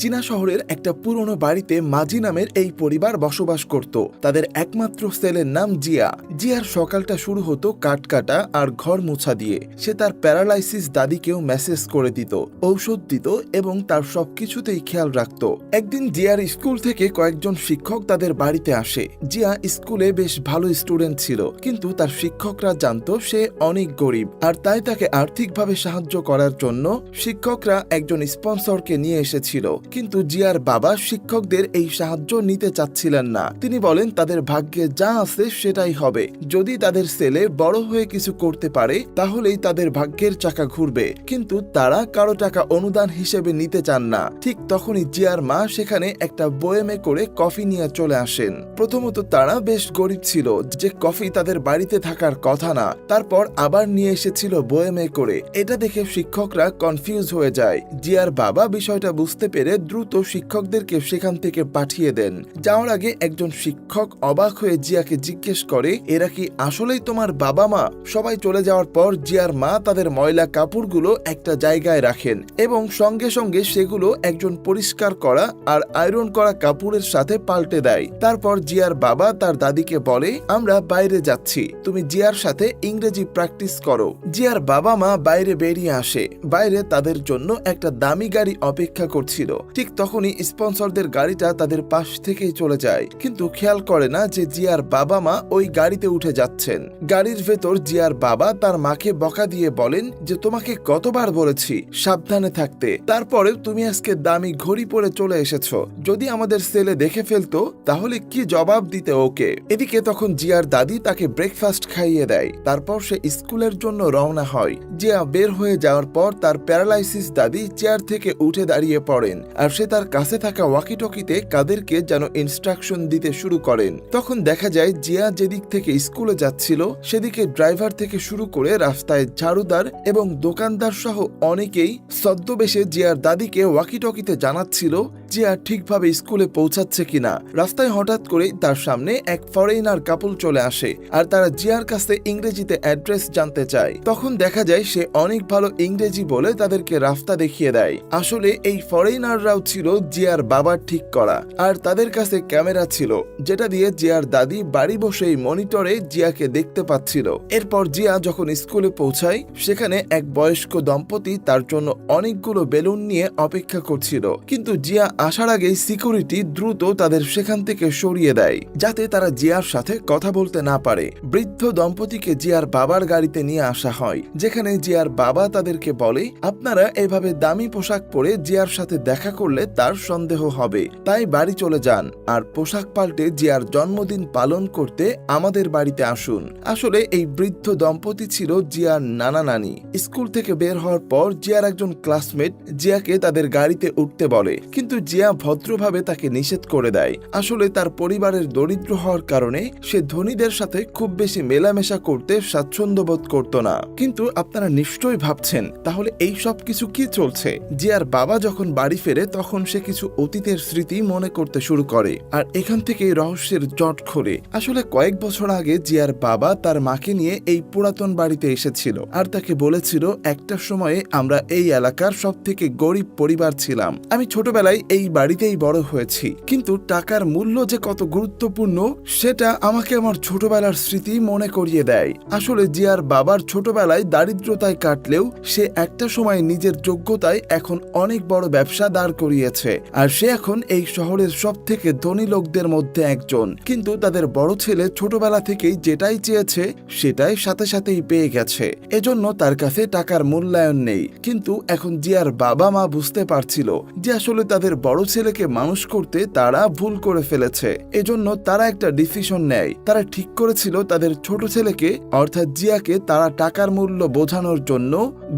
চীনা শহরের একটা পুরনো বাড়িতে মাজি নামের এই পরিবার বসবাস করত। তাদের একমাত্র ছেলের নাম জিয়া। জিয়ার সকালটা শুরু হতো কাটকাটা আর ঘর মোছা দিয়ে। সে তার প্যারালাইসিস দাদিকেও মেসেজ করে দিত, ঔষধ দিত এবং তার সবকিছুতেই খেয়াল রাখত। একদিন জিয়ার স্কুল থেকে কয়েকজন শিক্ষক তাদের বাড়িতে আসে। জিয়া স্কুলে বেশ ভালো স্টুডেন্ট ছিল, কিন্তু তার শিক্ষকরা জানতো সে অনেক গরিব, আর তাই তাকে আর্থিকভাবে সাহায্য করার জন্য শিক্ষকরা একজন স্পন্সরকে নিয়ে এসেছিল। কিন্তু জিয়ার বাবা শিক্ষকদের এই সাহায্য নিতে চাচ্ছিলেন না। তিনি বলেন তাদের ভাগ্যে যা আছে সেটাই হবে। যদি তাদের ছেলে বড় হয়ে কিছু করতে পারে তাহলেই তাদের ভাগ্যের চাকা ঘুরবে, কিন্তু তারা কারো টাকা অনুদান হিসেবে নিতে চান না। ঠিক তখনই জিয়ার মা সেখানে একটা বয়েমে করে কফি নিয়ে চলে আসেন। প্রথমত তারা বেশ গরিব ছিল, যে কফি তাদের বাড়িতে থাকার কথা না। তারপর আবার নিয়ে এসেছিল বয়েমে করে। এটা দেখে শিক্ষকরা কনফিউজ হয়ে যায়। জিয়ার বাবা বিষয়টা বুঝতে পেরে দ্রুত শিক্ষকদেরকে সেখান থেকে পাঠিয়ে দেন। যাওয়ার আগে একজন শিক্ষক অবাক হয়ে জিয়াকে জিজ্ঞেস করে, এরা কি আসলেই তোমার বাবা মা? সবাই চলে যাওয়ার পর জিয়ার মা তাদের ময়লা কাপড়গুলো একটা জায়গায় রাখেন এবং সঙ্গে সঙ্গে সেগুলো একজন পরিষ্কার করা আর আয়রন করা কাপড়ের সাথে পাল্টে দেয়। তারপর জিয়ার বাবা তার দাদিকে বলে, আমরা বাইরে যাচ্ছি, তুমি জিয়ার সাথে ইংরেজি প্র্যাকটিস করো। জিয়ার বাবা মা বাইরে বেরিয়ে আসে। বাইরে তাদের জন্য একটা দামি গাড়ি অপেক্ষা করছিল। ঠিক তখনই স্পন্সরদের গাড়িটা তাদের পাশ থেকেই চলে যায়, কিন্তু খেয়াল করে না যে জিয়ার বাবা মা ওই গাড়িতে উঠে যাচ্ছেন। গাড়ির ভেতর জিয়ার বাবা তার মাকে বকা দিয়ে বলেন যে তোমাকে কতবার বলেছি সাবধানে থাকতে, তারপরেও তুমি আজকে দামি ঘড়ি পরে চলে এসেছো। যদি আমাদের ছেলে দেখে ফেলতো তাহলে কি জবাব দিতে ওকে? এদিকে তখন জিয়ার দাদি তাকে ব্রেকফাস্ট খাইয়ে দেয়। তারপর সে স্কুলের জন্য রওনা হয়। জিয়া বের হয়ে যাওয়ার পর তার প্যারালাইসিস দাদি চেয়ার থেকে উঠে দাঁড়িয়ে পড়েন, আর সে তার কাছে থাকা ওয়াকিটকিতে কাদেরকে যেন ইনস্ট্রাকশন দিতে শুরু করেন। তখন দেখা যায় জিয়া যেদিক থেকে স্কুলে যাচ্ছিল সেদিকে ড্রাইভার থেকে শুরু করে রাস্তায় ঝাড়ুদার এবং দোকানদার সহ অনেকেই ছদ্মবেশে জিয়ার দাদিকে ওয়াকিটকিতে জানাচ্ছিল জিয়া ঠিকভাবে স্কুলে পৌঁছাচ্ছে কিনা। রাস্তায় হঠাৎ করেই তার সামনে এক ফরেনার কাপল চলে আসে, আর তারা জিয়ার কাছে ইংরেজিতে অ্যাড্রেস জানতে চায়। তখন দেখা যায় সে অনেক ভালো ইংরেজি বলে তাদেরকে রাস্তা দেখিয়ে দেয়। আসলে এই ফরেনাররাও ছিল জিয়ার বাবার ঠিক করা, আর তাদের কাছে ক্যামেরা ছিল যেটা দিয়ে জিয়ার দাদি বাড়ি বসেই মনিটরে জিয়াকে দেখতে পাচ্ছিল। এরপর জিয়া যখন স্কুলে পৌঁছায় সেখানে এক বয়স্ক দম্পতি তার জন্য অনেকগুলো বেলুন নিয়ে অপেক্ষা করছিল, কিন্তু জিয়া আসার আগেই সিকিউরিটি দ্রুত তাদের সেখান থেকে সরিয়ে দেয় যাতে তারা জিয়ার সাথে কথা বলতে না পারে। বৃদ্ধ দম্পতিকে জিয়ার বাবার গাড়িতে নিয়ে আসা হয়, যেখানে জিয়ার বাবা তাদেরকে বলে, আপনারা এভাবে দামি পোশাক পরে জিয়ার সাথে দেখা করলে তার সন্দেহ হবে, তাই বাড়ি চলে যান আর পোশাক পাল্টে জিয়ার জন্মদিন পালন করতে আমাদের বাড়িতে আসুন। আসলে এই বৃদ্ধ দম্পতি ছিল জিয়ার নানা নানি। স্কুল থেকে বের হওয়ার পর জিয়ার একজন ক্লাসমেট জিয়াকে তাদের গাড়িতে উঠতে বলে, কিন্তু জিয়া ভদ্রভাবে তাকে নিষেধ করে দেয়। আসলে তার পরিবারের দরিদ্র হওয়ার কারণে সে ধনীদের সাথে খুব বেশি মেলামেশা করতে স্বাচ্ছন্দ্য বোধ করত না। কিন্তু আপনারা নিশ্চয়ই ভাবছেন তাহলে এই সব কিছু কি চলছে? জিয়ার বাবা যখন বাড়ি ফেরে তখন সে কিছু অতীতের স্মৃতি মনে করতে শুরু করে, আর এখান থেকে রহস্যের জট খোলে। আসলে কয়েক বছর আগে জিয়ার বাবা তার মাকে নিয়ে এই পুরাতন বাড়িতে এসেছিল, আর তাকে বলেছিল একটা সময়ে আমরা এই এলাকার সব থেকে গরিব পরিবার ছিলাম। আমি ছোটবেলায় এই বাড়িতেই বড় হয়েছি, কিন্তু টাকার মূল্য যে কত গুরুত্বপূর্ণ সেটা আমাকে আমার ছোটবেলার স্মৃতি মনে করিয়ে দেয়। আসলে জিয়ার বাবার ছোটবেলায় দারিদ্রতায় কাটলেও সে একটা সময় নিজের যোগ্যতায় এখন অনেক বড় ব্যবসা দাঁড় করিয়েছে, আর সে এখন এই শহরের সব থেকে ধনী লোকদের মধ্যে একজন। কিন্তু তাদের বড় ছেলে ছোটবেলা থেকেই যেটাই চেয়েছে সেটাই সাথে সাথেই পেয়ে গেছে, এজন্য তার কাছে টাকার মূল্যায়ন নেই। কিন্তু এখন জিয়ার বাবা মা বুঝতে পারছিল যে আসলে তাদের বড় ছেলেকে মানুষ করতে তারা ভুল করে ফেলেছে। এজন্য তারা একটা ডিসিশন নেয়। তারা ঠিক করেছিল তাদের ছোট ছেলেকে অর্থাৎ জিয়াকে তারা টাকার মূল্য বোঝানোর জন্য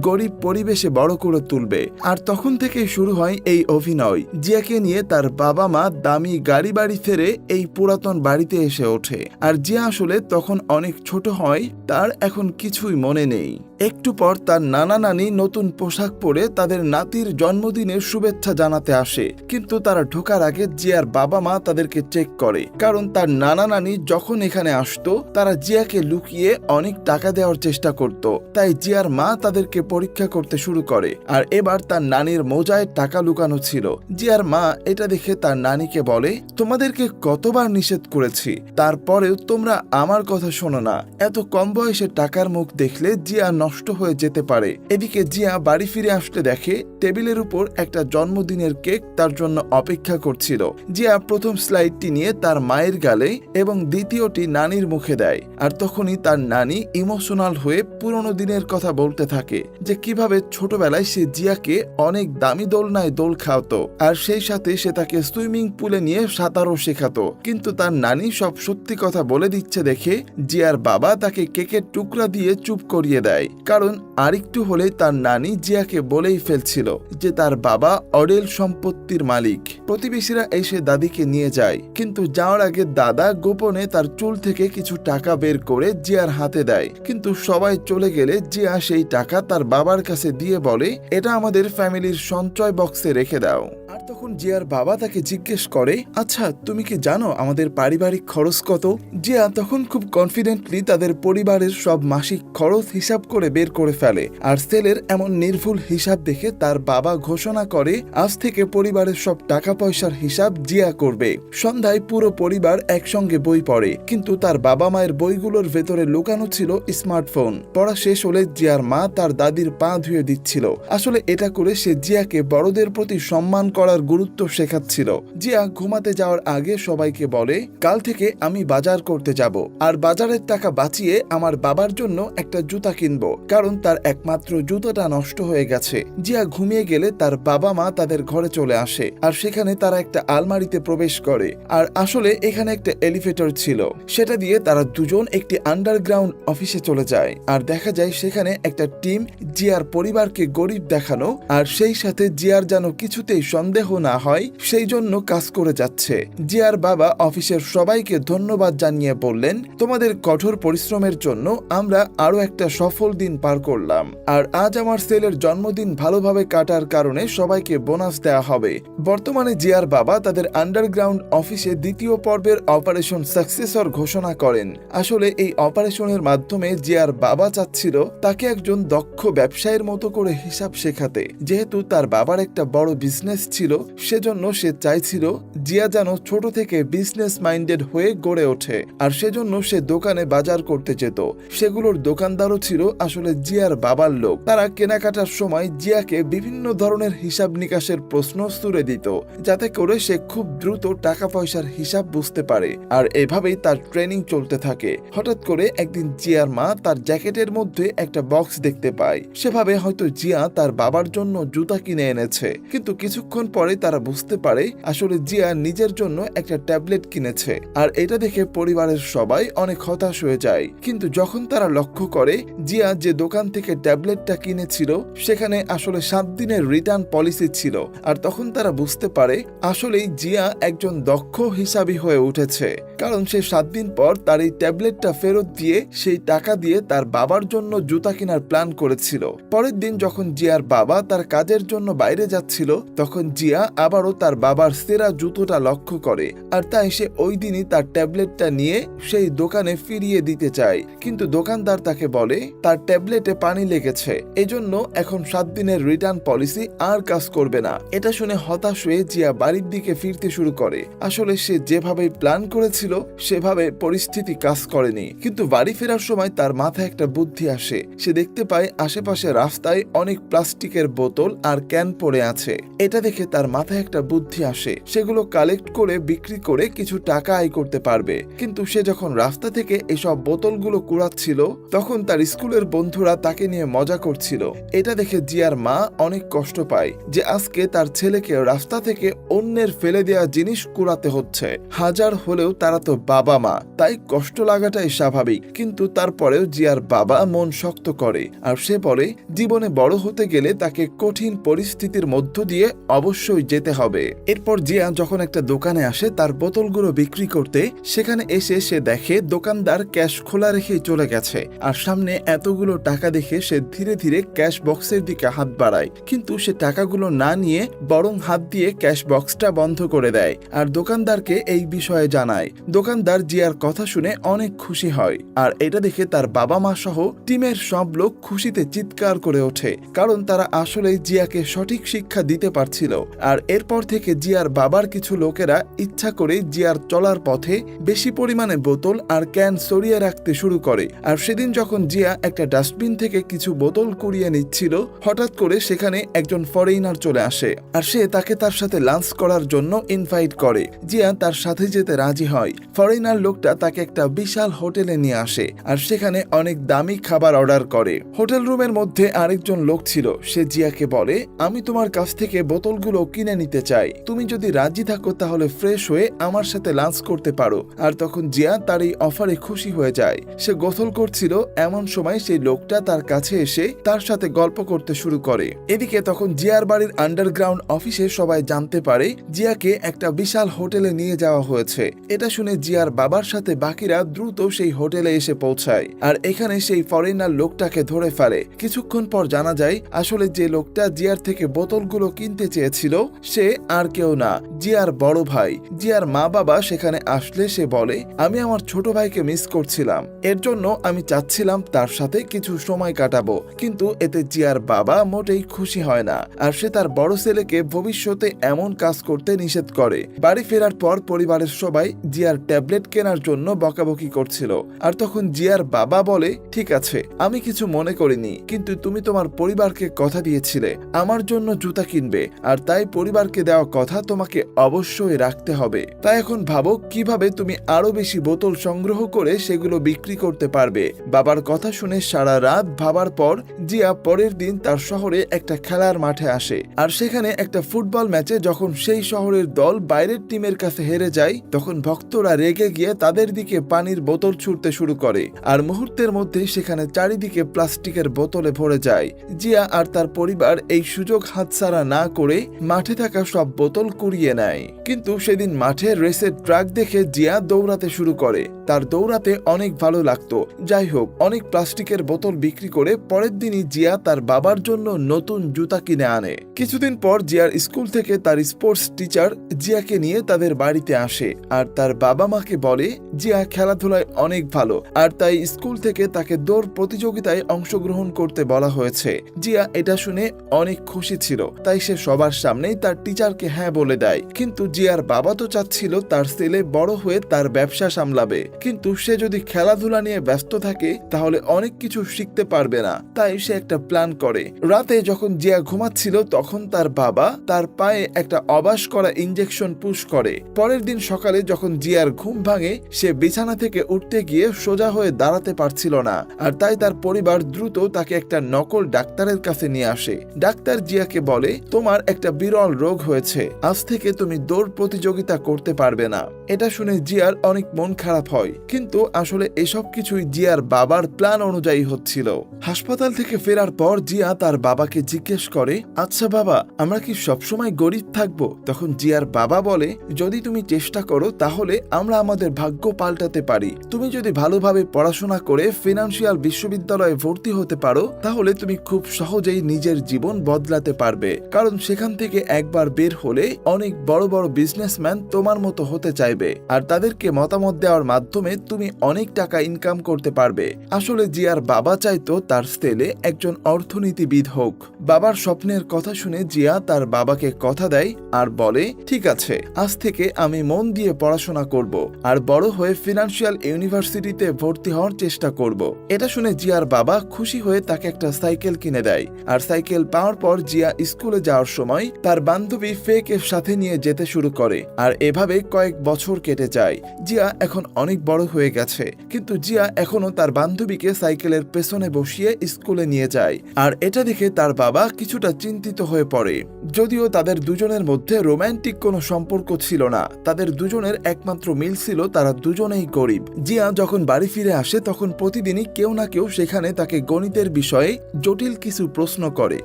গরিব পরিবেশে বড় করে তুলবে। আর তখন থেকেই শুরু হয় এই অভিনয়। জিয়াকে নিয়ে তার বাবা মা দামি গাড়ি বাড়ি ফেরে এই পুরাতন বাড়িতে এসে ওঠে, আর জিয়া আসলে তখন অনেক ছোট হয়, তার এখন কিছুই মনে নেই। একটু পর তার নানা নানি নতুন পোশাক পরে তাদের নাতির জন্মদিনের শুভেচ্ছা জানাতে আসে, কিন্তু তারা ঢোকার আগে জিয়ার বাবা মা তাদেরকে চেক করে, কারণ তার নানা নানি যখন এখানে আসতো তারা জিয়াকে লুকিয়ে অনেক টাকা দেওয়ার চেষ্টা করত। তাই জিয়ার মা তাদেরকে পরীক্ষা করতে শুরু করে, আর এবার তার নানির মোজায় টাকা লুকানো ছিল। জিয়ার মা এটা দেখে তার নানিকে বলে, তোমাদেরকে কতবার নিষেধ করেছি, তারপরেও তোমরা আমার কথা শোনো না। এত কম বয়সে টাকার মুখ দেখলে জিয়া নষ্ট হয়ে যেতে পারে। এদিকে জিয়া বাড়ি ফিরে আসতে দেখে টেবিলের উপর একটা জন্মদিনের কেক তার জন্য অপেক্ষা করছিল। জিয়া প্রথম স্লাইডটি নিয়ে তার মায়ের গালে এবং দ্বিতীয়টি নানির মুখে দেয়, আর তখনই তার নানি ইমোশনাল হয়ে পুরনো দিনের কথা বলতে থাকে, যে কিভাবে ছোটবেলায় সে জিয়াকে অনেক দামি দোলনায় দোল খাওয়াতো, আর সেই সাথে সে তাকে সুইমিং পুলে নিয়ে সাঁতারও শেখাতো। কিন্তু তার নানি সব সত্যি কথা বলে দিচ্ছে দেখে জিয়ার বাবা তাকে কেকের টুকরা দিয়ে চুপ করিয়ে দেয়, কারণ আরেকটু হলে তার নানি জিয়াকে বলেই ফেলছিল যে তার বাবা অডেল সম্পত্তির মালিক। প্রতিবেশীরা এসে দাদিকে নিয়ে যায়, কিন্তু যাওয়ার আগে দাদা গোপনে তার চুল থেকে কিছু টাকা বের করে জিয়ার হাতে দেয়। কিন্তু সবাই চলে গেলে জিয়া সেই টাকা তার বাবার কাছে দিয়ে বলে, এটা আমাদের ফ্যামিলির সঞ্চয় বক্সে রেখে দাও। আর তখন জিয়ার বাবা তাকে জিজ্ঞেস করে, আচ্ছা তুমি কি জানো আমাদের পারিবারিক খরচ কত? জিয়া তখন খুব কনফিডেন্টলি তাদের পরিবারের সব মাসিক খরচ হিসাব করে বের করে ফেলে, আর সেলের এমন নির্ভুল হিসাব দেখে তার বাবা ঘোষণা করে আজ থেকে পরিবারের সব টাকা পয়সার হিসাব জিয়া করবে। সন্ধ্যায় পুরো পরিবার একসঙ্গে বই পড়ে, কিন্তু তার বাবা মায়ের বইগুলোর ভেতরে লুকানো ছিল স্মার্টফোন। পড়া শেষ হলে জিয়ার মা তার দাদির পা ধুয়ে দিচ্ছিল। আসলে এটা করে সে জিয়াকে বড়দের প্রতি সম্মান করার গুরুত্ব শেখাচ্ছিল। জিয়া ঘুমাতে যাওয়ার আগে সবাইকে বলে, কাল থেকে আমি বাজার করতে যাব, আর বাজারের টাকা বাঁচিয়ে আমার বাবার জন্য একটা জুতা কিনবো, কারণ তার একমাত্র জুতাটা নষ্ট হয়ে গেছে। জিয়া ঘুমিয়ে গেলে তার বাবা মা তাদের ঘরে চলে আসে, আর সেখানে তারা একটা আলমারিতে প্রবেশ করে, আর আসলে এখানে একটা এলিভেটর ছিল। সেটা দিয়ে তারা দুজন একটি আন্ডারগ্রাউন্ড অফিসে চলে যায়, আর দেখা যায় সেখানে একটা টিম জিয়ার পরিবারকে গরিব দেখানো আর সেই সাথে জিয়ার যেন কিছুতেই সন্দেহ না হয় সেই জন্য কাজ করে যাচ্ছে। জিয়ার বাবা অফিসের সবাইকে ধন্যবাদ জানিয়ে বললেন, তোমাদের কঠোর পরিশ্রমের জন্য আমরা আরো একটা সফল দিন পার করলাম, আর আজ আমার ছেলের জন্মদিন ভালোভাবে কাটার কারণে সবাইকে বোনাস দেওয়া হবে। বর্তমানে জিয়ার বাবা তাদের আন্ডারগ্রাউন্ড অফিসে দ্বিতীয় পর্বের অপারেশন সাকসেসর ঘোষণা করেন। আসলে এই অপারেশনের মাধ্যমে জিয়ার বাবা চাচ্ছিল তাকে একজন দক্ষ ব্যবসায়ীর মতো করে হিসাব শেখাতে। যেহেতু তার বাবার একটা বড় বিজনেস ছিল, সেজন্য সে চাইছিল জিয়া যেন ছোট থেকে বিজনেস মাইন্ডেড হয়ে গড়ে ওঠে, আর সেজন্য সে দোকানে বাজার করতে যেত। সেগুলোর দোকানদারও ছিল আসলে জিয়ার বাবার লোক। তারা কেনাকাটার সময় জিয়াকে বিভিন্ন ধরনের হিসাব নিকাশের প্রশ্ন ছুড়ে দিত, যাতে করে সে খুব দ্রুত টাকা পয়সার হিসাব বুঝতে পারে, আর এভাবেই তার ট্রেনিং চলতে থাকে। হঠাৎ করে একদিন জিয়ার মা তার জ্যাকেটের মধ্যে একটা বক্স দেখতে পায়। সেভাবে হয়তো জিয়া তার বাবার জন্য জুতা কিনে এনেছে, কিন্তু কিছুক্ষণ পরে তারা বুঝতে পারে আসলে জিয়া নিজের জন্য একটা ট্যাবলেট কিনেছে, আর এটা দেখে পরিবারের সবাই অনেক হতাশ হয়ে যায়। কিন্তু যখন তারা লক্ষ্য করে জিয়া যে দোকান থেকে ট্যাবলেটটা কিনেছিল সেখানে আসলে 7 দিনের রিটার্ন পলিসি ছিল, আর তখন তারা বুঝতে পারে আসলেই জিয়া একজন দক্ষ হিসাবী হয়ে উঠেছে, কারণ সে 7 দিন পর তার এই ট্যাবলেটটা ফেরত দিয়ে সেই টাকা দিয়ে তার বাবার জন্য জুতা কেনার প্ল্যান করেছিল। পরের দিন যখন জিয়ার বাবা তার কাজের জন্য বাইরে যাচ্ছিল, তখন জিয়া আবারও তার বাবার সেরা জুতোটা লক্ষ্য করে, আর তাই সে ওই দিনই তার ট্যাবলেটটা নিয়ে সেই দোকানে ফিরিয়ে দিতে চায়। কিন্তু দোকানদার তাকে বলে তার ট্যাবলেটে পানি লেগেছে, এজন্য এখন 7 দিনের রিটার্ন পলিসি আর কাজ করবে না। এটা শুনে হতাশ হয়ে জিয়া বাড়ির দিকে ফিরতে শুরু করে। আসলে সে যেভাবে প্ল্যান করেছিল সেভাবে পরিস্থিতি কাজ করেনি। কিন্তু বাড়ি ফেরার সময় তার মাথায় একটা বুদ্ধি আসে। সে দেখতে পায় আশেপাশে রাস্তায় অনেক প্লাস্টিকের বোতল আর ক্যান পড়ে আছে। এটা দেখে তার মাথায় একটা বুদ্ধি আসে, সেগুলো কালেক্ট করে বিক্রি করে কিছু টাকা আয় করতে পারবে। কিন্তু সে যখন রাস্তা থেকে এসব বোতলগুলো কুড়াচ্ছিল, তখন তার স্কুলের বন্ধুরা তাকে নিয়ে মজা করছিল। এটা দেখে জিয়ার মা অনেক কষ্ট পায় যে আজকে তার ছেলেকে রাস্তা থেকে অন্যের ফেলে দেওয়া জিনিস কুড়াতে হচ্ছে। হাজার হলেও তারা তো বাবা মা, তাই কষ্ট লাগাটাই স্বাভাবিক। কিন্তু তারপরেও জিয়ার বাবা মন শক্ত করে আর সে বলে জীবনে বড় হতে গেলে তাকে কঠিন পরিস্থিতির মধ্য দিয়ে অবশ্যই যেতে হবে। এরপর জিয়া যখন একটা দোকানে আসে তার বোতলগুলো বিক্রি করতে, সেখানে এসে সে দেখে দোকানদার ক্যাশ খোলা রেখেই চলে গেছে। আর সামনে এতগুলো টাকা দেখে সে ধীরে ধীরে ক্যাশ বক্সের দিকে হাত বাড়ায়, কিন্তু সে টাকাগুলো না নিয়ে বরং হাত দিয়ে ক্যাশ বক্সটা বন্ধ করে দেয় আর দোকানদারকে এই বিষয়ে জানায়। দোকানদার জিয়ার কথা শুনে অনেক খুশি হয় আর এটা দেখে তার বাবা মা সহ টিমের সব লোক খুশিতে চিৎকার করে ওঠে, কারণ তারা আসলে জিয়াকে সঠিক শিক্ষা দিতে পারছিল। আর এরপর থেকে জিয়ার বাবার কিছু লোকেরা ইচ্ছা করে জিয়ার চলার পথে বেশি পরিমাণে বোতল আর ক্যান সরিয়ে রাখতে শুরু করে। আর সেদিন যখন জিয়া একটা ডাস্টবিন থেকে কিছু বোতল কুড়িয়ে নিচ্ছিল, হঠাৎ করে সেখানে একজন ফরেইনার চলে আসে আর সে তাকে তার সাথে লাঞ্চ করার জন্য ইনভাইট করে। জিয়া তার সাথে যেতে রাজি হয়। ফরেইনার লোকটা তাকে একটা বিশাল হোটেলে নিয়ে আসে আর সেখানে অনেক দামি খাবার অর্ডার করে। হোটেল রুমের মধ্যে আরেকজন লোক ছিল, সে জিয়াকে বলে আমি তোমার কাছ থেকে বোতলগুলো কিনে নিতে চাই, তুমি যদি রাজি থাকো তাহলে ফ্রেশ হয়ে আমার সাথে লাঞ্চ করতে পারো। আর তখন জিয়া তার এই অফারে খুশি হয়ে যায়। সে গোসল করছিল, এমন সময় সেই লোকটা তার কাছে এসে তার সাথে গল্প করতে শুরু করে। এদিকে তখন জিয়ার বাড়ির আন্ডারগ্রাউন্ড অফিসে সবাই জানতে পারে জিয়াকে একটা বিশাল হোটেলে নিয়ে যাওয়া হয়েছে। এটা শুনে জিয়ার বাবার সাথে বাকিরা দ্রুত সেই হোটেলে এসে পৌঁছায় আর এখানে সেই ফরেনার লোকটাকে ধরে ফেলে। কিছুক্ষণ পর জানা যায় আসলে যে লোকটা জিয়ার থেকে বোতলগুলো কিনতে চেয়েছিল সে আর কেউ না, জিয়ার বড় ভাই। জিয়ার মা বাবা সেখানে আসলে সে বলে আমি আমার ছোট ভাইকে মিস করছিলাম, এর জন্য আমি চাচ্ছিলাম তার সাথে কিছু সময় কাটাবো। কিন্তু এতে জিয়ার বাবা মোটেই খুশি হয় না আর সে তার বড় ছেলেকে ভবিষ্যতে এমন কাজ করতে নিষেধ করে। বাড়ি ফেরার পর পরিবারের সবাই জিয়ার ট্যাবলেট কেনার জন্য বকাবকি করছিল আর তখন জিয়ার বাবা বলে ঠিক আছে, আমি কিছু মনে করিনি, কিন্তু তুমি তোমার পরিবারকে কথা দিয়েছিলে আমার জন্য জুতা কিনবে, আর তাই পরিবারকে দেওয়া কথা তোমাকে অবশ্যই রাখতে হবে। তাই এখন ভাবো কিভাবে তুমি আরো বেশি বোতল সংগ্রহ করে সেগুলো বিক্রি করতে পারবে। বাবার কথা শুনে সারা রাত ভাবার পর জিয়া পরের দিন তার শহরে একটা খেলার মাঠে আসে আর সেখানে একটা ফুটবল ম্যাচে যখন সেই শহরের দল বাইরের টিমের কাছে হেরে যায়, তখন ভক্তরা রেগে গিয়ে তাদের দিকে পানির বোতল ছুড়তে শুরু করে আর মুহূর্তের মধ্যেই সেখানে চারিদিকে প্লাস্টিকের বোতলে ভরে যায়। জিয়া আর তার পরিবার এই সুযোগ হাতছাড়া না করে মাঠে থাকা সব বোতল কুড়িয়ে নেয়। কিন্তু সেদিন মাঠে রেসের ট্রাক দেখে জিয়া দৌড়াতে শুরু করে। তার দৌড়াতে অনেক ভালো লাগতো। যাই হোক, অনেক প্লাস্টিকের বোতল বিক্রি করে পরের দিনই জিয়া তার বাবার জন্য নতুন জুতা কিনে আনে। কিছুদিন পর জিয়ার স্কুল থেকে তার স্পোর্টস টিচার জিয়াকে নিয়ে তাদের বাড়িতে আসে আর তার বাবা মাকে বলে জিয়া খেলাধুলায় অনেক ভালো আর তাই স্কুল থেকে তাকে দৌড় প্রতিযোগিতায় অংশগ্রহণ করতে বলা হয়েছে। জিয়া এটা শুনে অনেক খুশি ছিল, তাই সে সবার সামনেই তার টিচারকে হ্যাঁ বলে দেয়। কিন্তু জিয়ার বাবা তো চাচ্ছিল তার ছেলে বড় হয়ে তার ব্যবসা সামলাবে, কিন্তু সে যদি খেলাধুলা নিয়ে ব্যস্ত থাকে তাহলে অনেক কিছু শিখতে পারবে না। তাই সে একটা প্ল্যান করে। রাতে যখন জিয়া ঘুমাচ্ছিল তখন তার বাবা তার পায়ে একটা অবাস করা ইনজেকশন পুশ করে। পরের দিন সকালে যখন জিয়ার ঘুম ভাঙে সে বিছানা থেকে উঠতে গিয়ে সোজা হয়ে দাঁড়াতে পারছিল না আর তাই তার পরিবার দ্রুত তাকে একটা নকল ডাক্তারের কাছে নিয়ে আসে। ডাক্তার জিয়াকে বলে তোমার একটা বিরল রোগ হয়েছে, আজ থেকে তুমি দৌড় প্রতিযোগিতা করতে পারবে না। এটা শুনে জিয়ার অনেক মন খারাপ হয়, কিন্তু আসলে এসব কিছুই জিয়ার বাবার প্ল্যান অনুযায়ী হচ্ছিল। হাসপাতাল থেকে ফেরার পর জিয়া তার বাবাকে জিজ্ঞেস করে আচ্ছা বাবা, আমরা কি সবসময় গরিব থাকবো? তখন জিয়ার বাবা বলে যদি তুমি চেষ্টা করো তাহলে আমরা আমাদের ভাগ্য পাল্টাতে পারি। তুমি যদি ভালোভাবে পড়াশোনা করে ফিনান্সিয়াল বিশ্ববিদ্যালয়ে ভর্তি হতে পারো তাহলে তুমি খুব সহজেই নিজের জীবন বদলাতে পারবে, কারণ সেখান থেকে একবার বের হলে অনেক বড় বড় বিজনেসম্যান তোমার মতো হতে চাইবে আর তাদেরকে মতামত দেওয়ার মাধ্যমে তুমি অনেক টাকা ইনকাম করতে পারবে। আসলে জিয়ার বাবা চাইতো তার ছেলে একজন অর্থনীতিবিদ হোক। বাবার স্বপ্নের কথা শুনে জিয়া তার বাবাকে কথা দেয় আর বলে ঠিক আছে, আজ থেকে আমি মন দিয়ে পড়াশোনা করব আর বড় হয়ে ফিনান্সিয়াল ইউনিভার্সিটিতে ভর্তি হওয়ার চেষ্টা করব। এটা শুনে জিয়ার বাবা খুশি হয়ে তাকে একটা সাইকেল কিনে দেয় আর সাইকেল পাওয়ার পর জিয়া স্কুলে যাওয়ার সময় তার বান্ধবী ফেকে সাথে নিয়ে যেতে শুরু করে আর এভাবে কয়েক বছর কেটে যায়। জিয়া এখন অনেক বড় হয়ে গেছে, কিন্তু জিয়া এখনো তার বান্ধবীকে সাইকেলের পেছনে বসিয়ে স্কুলে নিয়ে যায় আর এটা দেখে তার বাবা কিছুটা চিন্তিত হয়ে পড়ে। যদিও তাদের দুজনের মধ্যে রোমান্টিক কোনো সম্পর্ক ছিল না, তাদের দুজনের একমাত্র একমাত্র মিল ছিল তারা দুজনেই গরিব। জিয়া যখন বাড়ি ফিরে আসে তখন প্রতিদিনই কেউ না কেউ সেখানে তাকে গণিতের বিষয়ে জটিল কিছু প্রশ্ন করে,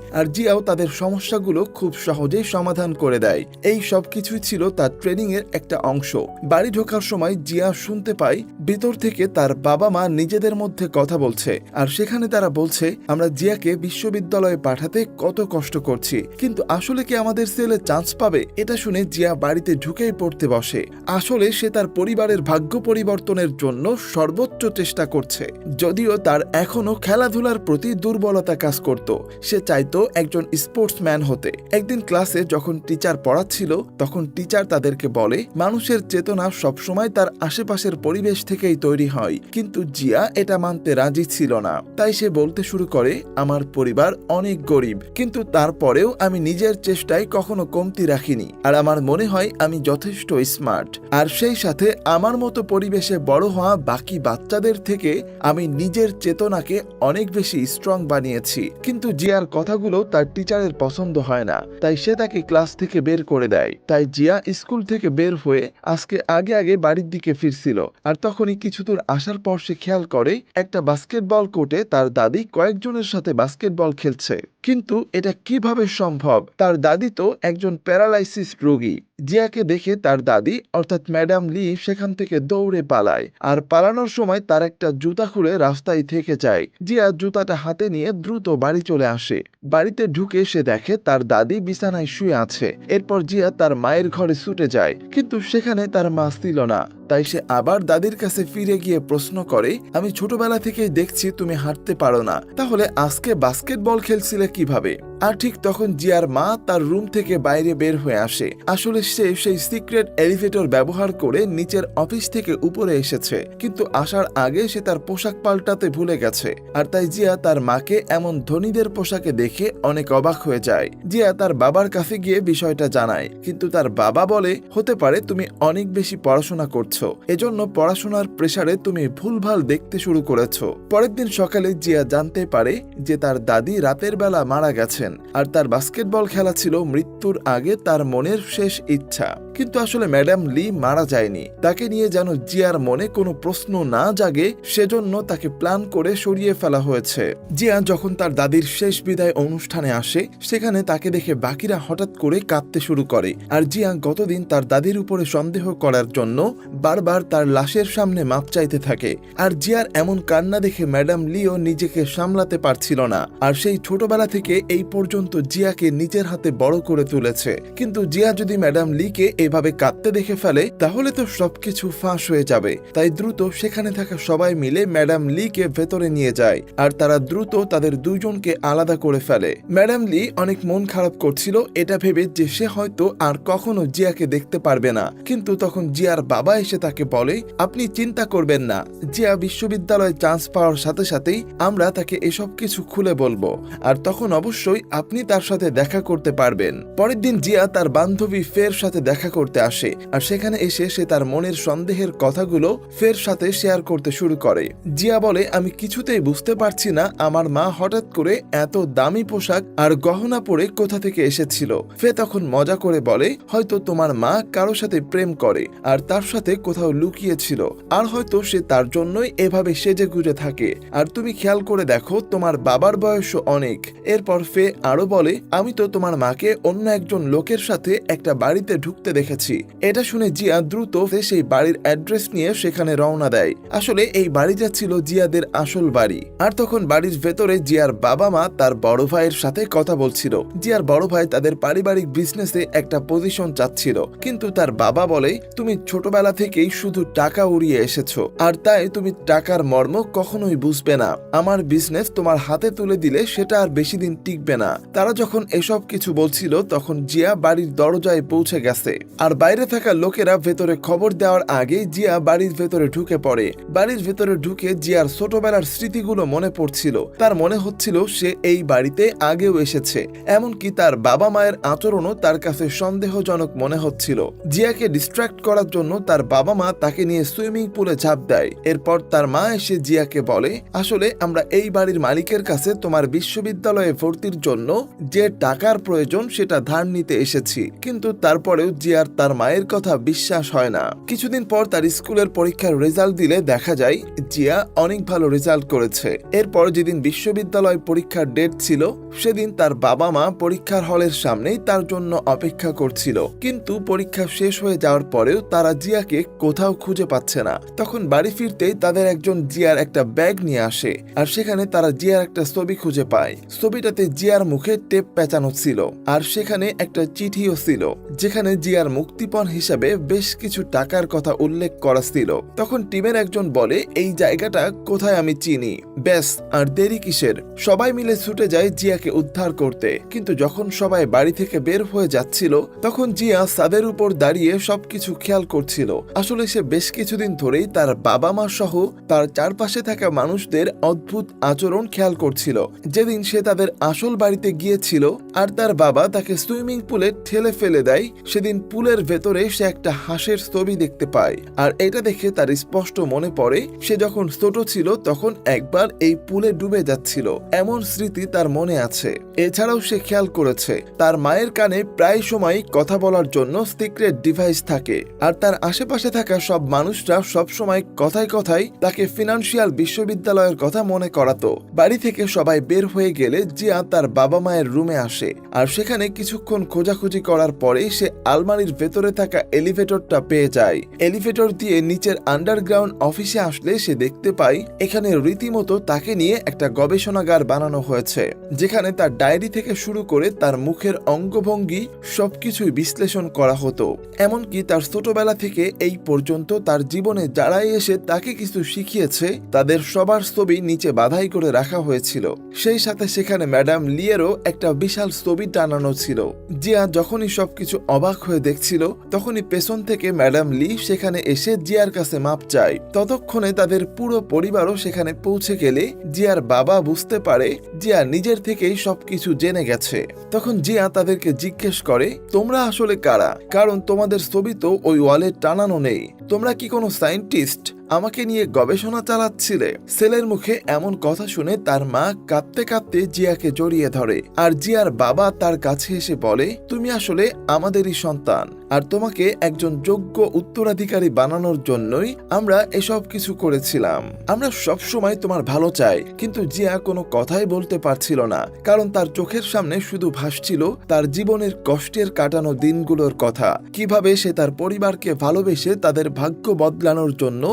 আর জিয়াও তাদের সমস্যাগুলো খুব সহজেই সমাধান করে দেয়। এই সব কিছুই ছিল তার ট্রেনিং এর একটা অংশ। বাড়ি ঢোকার সময় জিয়া শুনতে পায় ভিতর থেকে তার বাবা মা নিজেদের মধ্যে কথা বলছে, আর সেখানে তারা বলছে আমরা জিয়াকে বিশ্ববিদ্যালয়ে পাঠাতে কত কষ্ট করছি, কিন্তু আসলে কি আমাদের ছেলে চান্স পাবে? এটা শুনে জিয়া বাড়িতে ঢুকেই পড়তে বসে। আসলে সে তার পরিবারের ভাগ্য পরিবর্তনের জন্য সর্বোচ্চ চেষ্টা করছে, যদিও তার এখনো খেলাধুলার প্রতি দুর্বলতা কাজ করত। সে চাইতো একজন স্পোর্টসম্যান হতে। একদিন ক্লাসে যখন টিচার পড়াচ্ছিল তখন টিচার তাদেরকে বলে মানুষের চেতনা সবসময় তার আশেপাশের পরিবেশ থেকেই তৈরি হয়, কিন্তু জিয়া এটা মানতে রাজি ছিল না। তাই সে বলতে শুরু করে আমার পরিবার অনেক গরিব, কিন্তু তারপরেও আমি নিজের চেষ্টায় কখনো কমতি রাখিনি, আর আমার মনে হয় আমি যথেষ্ট স্মার্ট, আর সেই সাথে আমার মতো পরিবেশে বড় হওয়া বাকি বাচ্চাদের থেকে আমি নিজের চেতনাকে অনেক বেশি স্ট্রং বানিয়েছি। কিন্তু জিয়ার কথাগুলো তার টিচারের পছন্দ হয় না, তাই সে তাকে ক্লাস থেকে বের করে দেয়। তাই জিয়া স্কুল থেকে বের হয়ে আজকে আগে আগে বাড়ির দিকে ফিরছিল, আর তখনই কিছু দূর আসার পর সে খেয়াল করে একটা বাস্কেটবল কোর্টে তার দাদি কয়েকজনের সাথে বাস্কেটবল খেলছে। কিন্তু এটা কিভাবে সম্ভব? তার দাদি তো একজন প্যারালাইসিস রোগী। জিয়াকে দেখে তার দাদি অর্থাৎ ম্যাডাম লি সেখান থেকে দৌড়ে পালায়, আর পালানোর সময় তার একটা জুতা খুলে রাস্তায় থেকে যায়। জিয়া জুতাটা হাতে নিয়ে দ্রুত বাড়ি চলে আসে। বাড়িতে ঢুকে সে দেখে তার দাদি বিছানায় শুয়ে আছে। এরপর জিয়া তার মায়ের ঘরে ছুটে যায়, কিন্তু সেখানে তার মা ছিল না। তাই সে আবার দাদির কাছে ফিরে গিয়ে প্রশ্ন করে আমি ছোটবেলা থেকেই দেখছি তুমি হাঁটতে পারো না, তাহলে আজকে বাস্কেটবল খেলছিলে কিভাবে? আর ঠিক তখন জিয়ার মা তার রুম থেকে বাইরে বের হয়ে আসে। আসলে সে সেই সিক্রেট এলিভেটর ব্যবহার করে নিচের অফিস থেকে উপরে এসেছে, কিন্তু আসার আগে সে তার পোশাক পাল্টাতে ভুলে গেছে। আর তাই জিয়া তার মাকে এমন ধনীদের পোশাকে দেখে অনেক অবাক হয়ে যায়। জিয়া তার বাবার কাছে গিয়ে বিষয়টা জানায়, কিন্তু তার বাবা বলে হতে পারে তুমি অনেক বেশি পড়াশোনা করছো, এজন্য পড়াশোনার প্রেসারে তুমি ভুলভাল দেখতে শুরু করেছো। পরের দিন সকালে জিয়া জানতে পারে যে তার দাদি রাতের বেলা মারা গেছেন, আর তার বাস্কেটবল খেলা ছিল মৃত্যুর আগে তার মনের শেষ ইচ্ছা। কিন্তু আসলে ম্যাডাম লি মারা যায়নি। তাকে নিয়ে যেন জিয়ার মনে কোনো প্রশ্ন না জাগে, সেজন্য তাকে প্ল্যান করে সরিয়ে ফেলা হয়েছে। জিয়া যখন তার দাদির শেষ বিদায় অনুষ্ঠানে আসে, সেখানে তাকে দেখে বাকিরা হঠাৎ করে কাঁদতে শুরু করে। আর জিয়া গতদিন তার দাদির উপরে সন্দেহ করার জন্য বারবার তার লাশের সামনে মাপ চাইতে থাকে। আর জিয়ার এমন কান্না দেখে ম্যাডাম লিও নিজেকে সামলাতে পারছিল না। আর সেই ছোটবেলা থেকে এই পর্যন্ত জিয়াকে নিজের হাতে বড় করে তুলেছে। কিন্তু জিয়া যদি ম্যাডাম লিকে এভাবে কাঁদতে দেখে ফেলে তাহলে তো সবকিছু ফাঁস হয়ে যাবে। তাই দ্রুত সেখানে থাকা সবাই মিলে ম্যাডাম লিকে ভেতরে নিয়ে যায়, আর তারা দ্রুত তাদের দুজনকে আলাদা করে ফেলে। ম্যাডাম লি অনেক মন খারাপ করছিল এটা ভেবে যে সে হয়তো আর কখনো জিয়াকে দেখতে পারবে না। কিন্তু তখন জিয়ার বাবা এসে তাকে বলে আপনি চিন্তা করবেন না, জিয়া বিশ্ববিদ্যালয়ে চান্স পাওয়ার সাথে সাথেই আমরা তাকে এসব কিছু খুলে বলবো, আর তখন অবশ্যই আপনি তার সাথে দেখা করতে পারবেন। পরের দিন জিয়া তার বান্ধবী ফের সাথে দেখা করতে আসে, আর সেখানে এসে সে তার মনের সন্দেহের কথাগুলো ফের সাথে শেয়ার করতে শুরু করে। জিয়া বলে আমি কিছুতেই বুঝতে পারছি না আমার মা হঠাৎ করে এত দামি পোশাক আর গহনা পরে কোথা থেকে এসেছিল। ফে তখন মজা করে বলে হয়তো তোমার মা কারো সাথে প্রেম করে আর তার সাথে কোথাও লুকিয়েছিল, আর হয়তো সে তার জন্যই এভাবে সেজে গুজে থাকে। আর তুমি খেয়াল করে দেখো তোমার বাবার বয়সও অনেক। এরপর ফে আরো বলে আমি তো তোমার মাকে অন্য একজন লোকের সাথে একটা বাড়িতে ঢুকতে দেখেছি। এটা শুনে জিয়া দ্রুত সেই বাড়ির অ্যাড্রেস নিয়ে সেখানে রওনা দেয়। আসলে এই বাড়িটা ছিল জিয়াদের আসল বাড়ি। আর তখন বাড়ির ভেতরে জিয়ার বাবা মা তার বড় ভাইয়ের সাথে কথা বলছিল। জিয়ার বড় ভাই তাদের পারিবারিক বিজনেসে একটা পজিশন চাচ্ছিল, কিন্তু তার বাবা বলে তুমি ছোটবেলা থেকেই শুধু টাকা উড়িয়ে এসেছো, আর তাই তুমি টাকার মর্ম কখনোই বুঝবে না। আমার বিজনেস তোমার হাতে তুলে দিলে সেটা আর বেশি দিন টিকবে না। তারা যখন এসব কিছু বলছিল তখন জিয়া বাড়ির দরজায় পৌঁছে গেছে, আর বাইরে থাকা লোকেরা ভেতরে খবর দেওয়ার আগে জিয়া বাড়ির ভেতরে ঢুকে পড়ে। বাড়ির ভেতরে ঢুকে জিয়ার ছোটবেলার স্মৃতিগুলো মনে পড়ছিল। তার মনে হচ্ছিল সে এই বাড়িতে আগেও এসেছে, এমনকি তার বাবা মায়ের আচরণও তার কাছে সন্দেহজনক মনে হচ্ছিল। জিয়াকে ডিস্ট্র্যাক্ট করার জন্য তার বাবা মা তাকে নিয়ে সুইমিং পুলে ঝাঁপ দেয়। এরপর তার মা এসে জিয়াকে বলে আসলে আমরা এই বাড়ির মালিকের কাছে তোমার বিশ্ববিদ্যালয়ে ভর্তির জন্য যে টাকার প্রয়োজন সেটা ধার নিতে এসেছি। কিন্তু তারপরেও জিয়ার জিয়ার তার মায়ের কথা বিশ্বাস হয় না। কিছুদিন পর তার স্কুলের পরীক্ষার রেজাল্ট দিলে দেখা যায় জিয়া অনেক ভালো রেজাল্ট করেছে। এরপর যেদিন বিশ্ববিদ্যালয় পরীক্ষার ডেট ছিল সেদিন তার বাবা মা পরীক্ষার হলের সামনেই তার জন্য অপেক্ষা করছিল, কিন্তু পরীক্ষা শেষ হয়ে যাওয়ার পরেও তারা জিয়াকে কোথাও খুঁজে পাচ্ছে না। তখন বাড়ি ফিরতেই তাদের একজন জিয়ার একটা ব্যাগ নিয়ে আসে, আর সেখানে তারা জিয়ার একটা ছবি খুঁজে পায়। ছবিটাতে জিয়ার মুখে টেপ পেঁচানো ছিল, আর সেখানে একটা চিঠিও ছিল যেখানে জিয়ার মুক্তিপণ হিসাবে বেশ কিছু টাকার কথা উল্লেখ করা ছিল। তখন টিমের একজন বলে, এই জায়গাটা কোথায় আমি চিনি। ব্যাস, আর দেরি কিসের, সবাই মিলে ছুটে যায় জিয়াকে উদ্ধার করতে। কিন্তু যখন সবাই বাড়ি থেকে বের হয়ে যাচ্ছিল তখন জিয়া ছাদের উপর দাঁড়িয়ে সবকিছু খেয়াল করছিল। আসলে সে বেশ কিছুদিন ধরেই তার বাবা মা সহ তার চারপাশে থাকা মানুষদের অদ্ভুত আচরণ খেয়াল করছিল। যেদিন সে তাদের আসল বাড়িতে গিয়েছিল আর তার বাবা তাকে সুইমিং পুলে ঠেলে ফেলে দেয়, সেদিন পুলের ভেতরে সে একটা হাঁসের ছবি দেখতে পায়। আর এটা দেখে তার স্পষ্ট মনে পড়ে সে যখন ছোট ছিল তখন একবার এই পুলে ডুবে যাচ্ছিল, এমন স্মৃতি তার মনে আছে। এছাড়াও সে খেয়াল করেছে তার মায়ের কানে প্রায় সময় কথা বলার জন্য সিক্রেট ডিভাইস থাকে, আর তার আশেপাশে থাকা সব মানুষরা সব সময় কথায় কথায় তাকে ফিনান্সিয়াল বিশ্ববিদ্যালয়ের কথা মনে করাতো। বাড়ি থেকে সবাই বের হয়ে গেলে জিয়া তার বাবা মায়ের রুমে আসে, আর সেখানে কিছুক্ষণ খোঁজাখুঁজি করার পরে সে আলমারির ভেতরে থাকা এলিভেটরটা পেয়ে যায়। এলিভেটর দিয়ে নিচের আন্ডারগ্রাউন্ড অফিসে আসলে সে দেখতে পায় এখানে রীতিমতো তাকে নিয়ে একটা গবেষণাগার বানানো হয়েছে, যেখানে তার ডায়েরি থেকে শুরু করে তার মুখের অঙ্গভঙ্গি সবকিছুই বিশ্লেষণ করা হতো। এমনকি তার ছোটবেলা থেকে এই পর্যন্ত তার জীবনে যারাই এসে তাকে কিছু শিখিয়েছে তাদের সবার ছবি নিচে বাধাই করে রাখা হয়েছিল। সেই সাথে সেখানে ম্যাডাম লিয়েরও একটা বিশাল ছবি টানানো ছিল। জিয়া যখনই সবকিছু অবাক হয়ে দেখছিল তখনই পেছন থেকে ম্যাডাম লি সেখানে এসে জিয়ার কাছে মাপ চায়। ততক্ষণে তাদের পুরো পরিবারও সেখানে পৌঁছে গেলে জিয়ার বাবা বুঝতে পারে জিয়া নিজের থেকেই সবকিছু জেনে গেছে। তখন জিয়া তাদেরকে জিজ্ঞেস করে, তোমরা আসলে কারা? কারণ তোমাদের ছবি তো ওই ওয়ালে টানানো নেই। তোমরা কি কোনো সায়েন্টিস্ট? আমাকে নিয়ে গবেষণা চালাচ্ছিলে? ছেলের মুখে এমন কথা শুনে তার মা কাঁদতে কাঁদতে জিয়াকে জড়িয়ে ধরে, আর জিয়ার বাবা তার কাছে এসে বলে, তুমি আসলে আমাদেরই সন্তান, আর তোমাকে একজন যোগ্য উত্তরাধিকারী বানানোর জন্যই আমরা এসব কিছু করেছিলাম। আমরা সব সময় তোমার ভালো চাই। কিন্তু জিয়া কোনো কথাই বলতে পারছিল না, কারণ তার চোখের সামনে শুধু ভাসছিল তার জীবনের কষ্টের কাটানো দিনগুলোর কথা। কিভাবে সে তার পরিবারকে ভালোবেসে তাদের ভাগ্য বদলানোর জন্য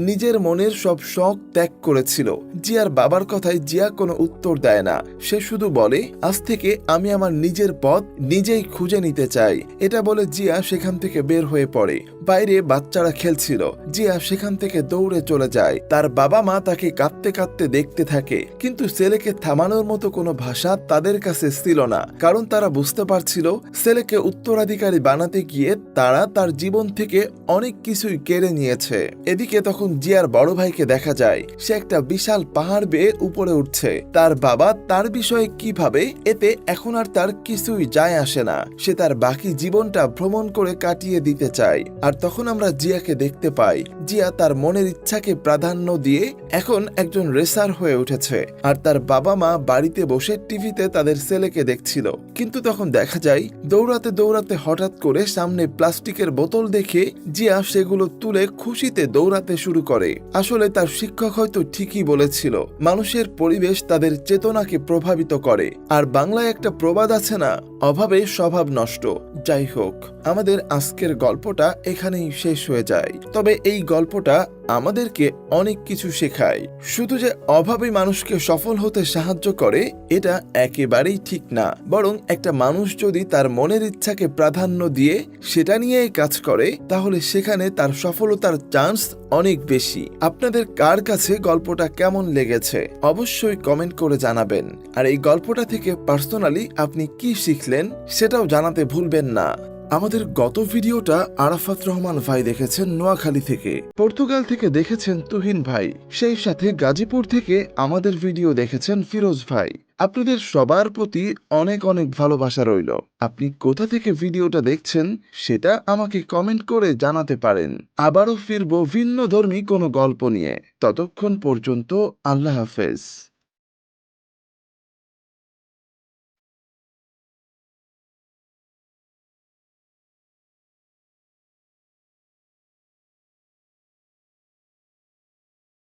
নিজের মনের সব শখ ত্যাগ করেছিল। জিয়ার বাবার কথায় জিয়া কোনো উত্তর দেয় না। সে শুধু বলে, আজ থেকে আমি আমার নিজের পথ নিজেই খুঁজে নিতে চাই। এটা বলে জিয়া সেখান থেকে বের হয়ে পড়ে। বাইরে বাচ্চারা খেলছিল, জিয়া সেখান থেকে দৌড়ে চলে যায়। তার বাবা মা তাকে কাঁদতে কাঁদতে দেখতে থাকে, কিন্তু ছেলেকে থামানোর মতো কোনো ভাষা তাদের কাছে ছিল না, কারণ তারা বুঝতে পারছিল ছেলেকে উত্তরাধিকারী বানাতে গিয়ে তারা তার জীবন থেকে অনেক কিছুই কেড়ে নিয়েছে। এদিকে তখন জিয়ার বড় ভাইকে দেখা যায় সে একটা বিশাল পাহাড় বেয়ে উপরে উঠছে। তার বাবা তার বিষয়ে কি ভাবে এতে এখন আর তার কিছুই যায় আসে না। সে তার বাকি জীবনটা ভ্রমণ করে কাটিয়ে দিতে চায়। আর তখন আমরা জিয়াকে দেখতে পাই জিয়া তার মনের ইচ্ছাকে প্রাধান্য দিয়ে এখন একজন রেসার হয়ে উঠেছে, আর তার বাবা মা বাড়িতে বসে টিভিতে তাদের ছেলেকে দেখছিল। কিন্তু তখন দেখা যায় দৌড়াতে দৌড়াতে হঠাৎ করে সামনে প্লাস্টিকের বোতল দেখে জিয়া সেগুলো তুলে খুশিতে দৌড়াতে শুরু করে। আসলে তার শিক্ষক হয়তো ঠিকই বলেছিল, মানুষের পরিবেশ তাদের চেতনাকে প্রভাবিত করে। আর বাংলায় একটা প্রবাদ আছে না, অভাবে স্বভাব নষ্ট। যাই হোক, আমাদের আজকের গল্পটা এখানেই শেষ হয়ে যায়। তবে এই গল্পটা আমাদেরকে অনেক কিছু শেখায়। শুধু যে অভাবী মানুষকে সফল হতে সাহায্য করে এটা একেবারেই ঠিক না, বরং একটা মানুষ যদি তার মনের ইচ্ছাকে প্রাধান্য দিয়ে সেটা নিয়েই কাজ করে তাহলে সেখানে তার সফলতার চান্স অনেক বেশি। আপনাদের কার কাছে গল্পটা কেমন লেগেছে অবশ্যই কমেন্ট করে জানাবেন। আর এই গল্পটা থেকে পার্সোনালি আপনি কি শিখলেন সেটাও জানাতে ভুলবেন না। আমাদের গত ভিডিওটা আরাফাত রহমান ভাই দেখেছেন নোয়াখালী থেকে, পর্তুগাল থেকে দেখেছেন তুহিন ভাই, সেই সাথে গাজীপুর থেকে আমাদের ভিডিও দেখেছেন ফিরোজ ভাই। আপনাদের সবার প্রতি অনেক অনেক ভালোবাসা রইল। আপনি কোথা থেকে ভিডিওটা দেখছেন সেটা আমাকে কমেন্ট করে জানাতে পারেন। আবারও ফিরবো ভিন্ন ধর্মী কোনো গল্প নিয়ে। ততক্ষণ পর্যন্ত আল্লাহ হাফেজ।